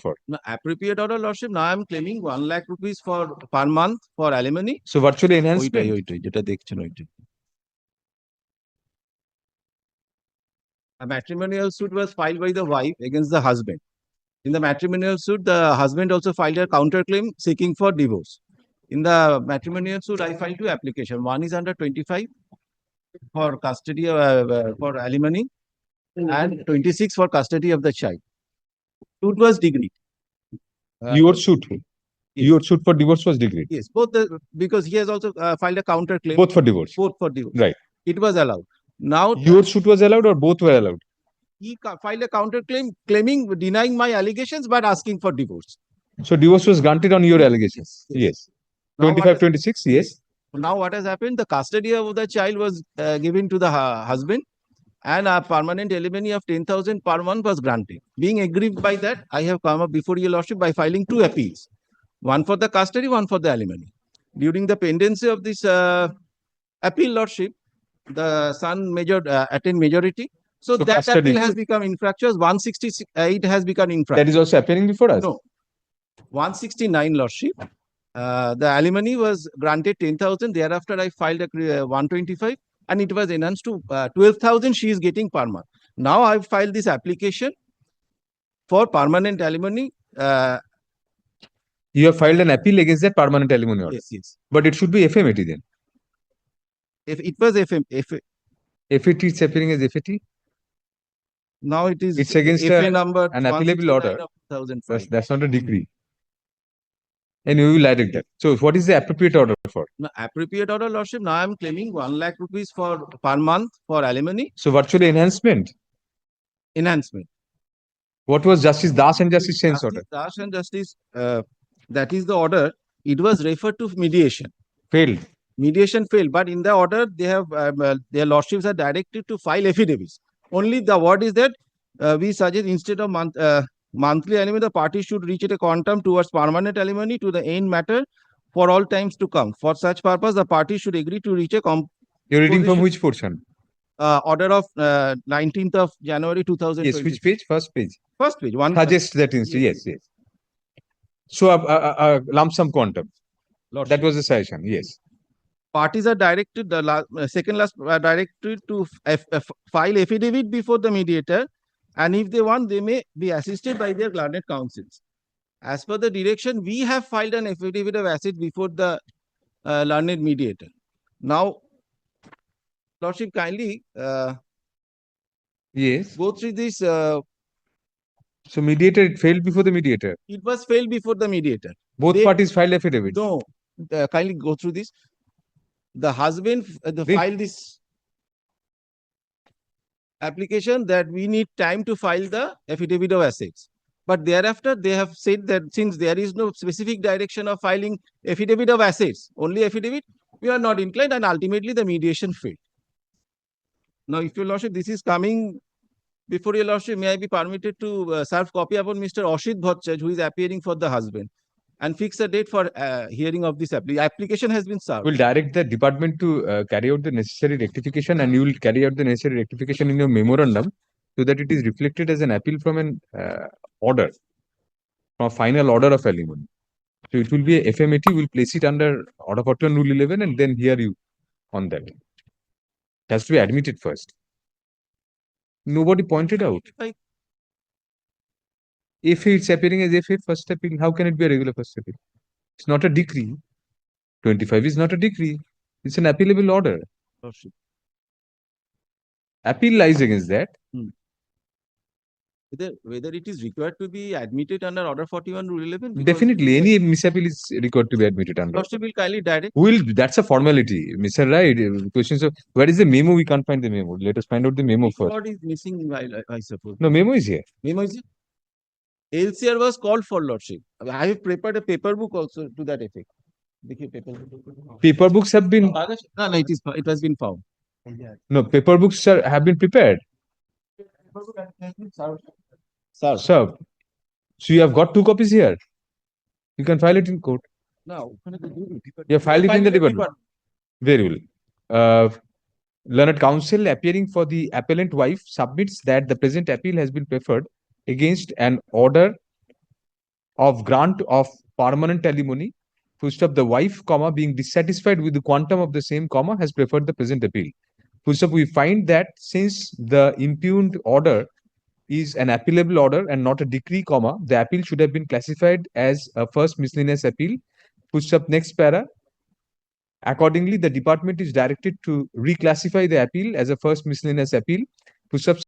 for? No, appropriate order, Lordship. Now I am claiming 1 lakh rupees for per month for alimony. So virtually enhancement. ওইটাই যেটা দেখছেন ওইটাই। A matrimonial suit was filed by the wife against the husband. In the matrimonial suit, the husband also filed a counterclaim seeking for divorce. In the matrimonial suit, I filed two applications. One is under 25 for custody for alimony, and 26 for custody of the child. Suit was agreed. Your suit. Yes. Your suit for divorce was decreed. Yes, both because he has also filed a counterclaim. Both for divorce. Both for divorce. Right. It was allowed. Now Your suit was allowed or both were allowed? he filed a counterclaim claiming denying my allegations but asking for divorce. So divorce was granted on your allegations. Yes. Now what 25, has- 26. Yes. Now what has happened? The custody of the child was given to the husband, and a permanent alimony of 10,000 per month was granted. Being aggrieved by that, I have come up before your lordship by filing two appeals. One for the custody, one for the alimony. During the pendency of this appeal, lordship, the son attained majority. So that custody. appeal has become infractious. 168 has become That infractious. is also appearing before us. No. 169, lordship. The alimony was granted 10,000. Thereafter, I filed a 125, and it was enhanced to 12,000. She is getting per month. Now I filed this application for permanent alimony. You have filed an appeal against that permanent alimony order. Yes. But it should be FMAT then. If it was FAT is appearing as FAT. now it is It's against FA number an appealable order. 169 of 2005. That's not a decree. And we will direct that. So what is the appropriate order for? No, appropriate order, lordship. Now I am claiming 1 lakh rupees for per month for alimony So virtually enhancement. enhancement. What was Justice Das and Justice Sen's order? Justice Das and Justice, that is the order. It was referred to mediation. Failed. Mediation failed, but in the order they have their lordships are directed to file affidavits. Only the word is that we suggest instead of monthly alimony, the parties should reach at a quantum towards permanent alimony to the end matter for all times to come. For such purpose, the parties should agree to reach a You're reading from which portion? order of 19th of January 2020. Yes, which page? First page. First page. One Suggests that instead. Yes. So a lump sum quantum. lordship. That was the suggestion. Yes. Parties are directed, second last are directed to file affidavit before the mediator, and if they want, they may be assisted by their learned counsels. As per the direction, we have filed an affidavit of assent before the learned mediator. Now, lordship, kindly Yes. go through this. So mediator, it failed before the mediator. It was failed before the mediator. Both They- parties filed affidavits. No, kindly go through this. The husband They- filed this application that we need time to file the affidavit of assets. But thereafter, they have said that since there is no specific direction of filing affidavit of assets, only affidavit, we are not inclined, and ultimately the mediation failed. Now, if your lordship, this is coming before your lordship, may I be permitted to serve copy upon Mr. Ashit Bhattacharjeelaw, who is appearing for the husband, and fix a date for hearing of this application has been served. We'll direct the department to carry out the necessary rectification, and you will carry out the necessary rectification in your memorandum so that it is reflected as an appeal from an order, from a final order of alimony. So it will be a FMAT, we'll place it under Order 41 Rule 11 and then hear you on that. It has to be admitted first. Nobody pointed out. Right. If it's appearing as FA first appeal, how can it be a regular first appeal? It's not a decree. 25 is not a decree. It's an appealable order. Lordship. Appeal lies against that. Whether it is required to be admitted under Order 41 Rule 11? Because Definitely, any misappeal is required to be admitted under. Lordship will kindly direct. That's a formality, Mr. Right. Questions of where is the memo? We can't find the memo. Let us find out the memo first. What is missing, I suppose. No, memo is here. Memo is it? LCR was called for, lordship. I have prepared a paper book also to that effect. Paper books have been No, it has been found. paper books have been prepared. Sir. Sir, so you have got 2 copies here. You can file it in court. Now, You have filed it in the department. Very well. Learned counsel appearing for the appellant wife submits that the present appeal has been preferred against an order of grant of permanent alimony, full stop, the wife, comma, being dissatisfied with the quantum of the same, comma, has preferred the present appeal. Full stop, we find that since the impugned order is an appealable order and not a decree, comma, the appeal should have been classified as a first miscellaneous appeal. Full stop, next para. Accordingly, the department is directed to reclassify the appeal as a first miscellaneous appeal. Full stop,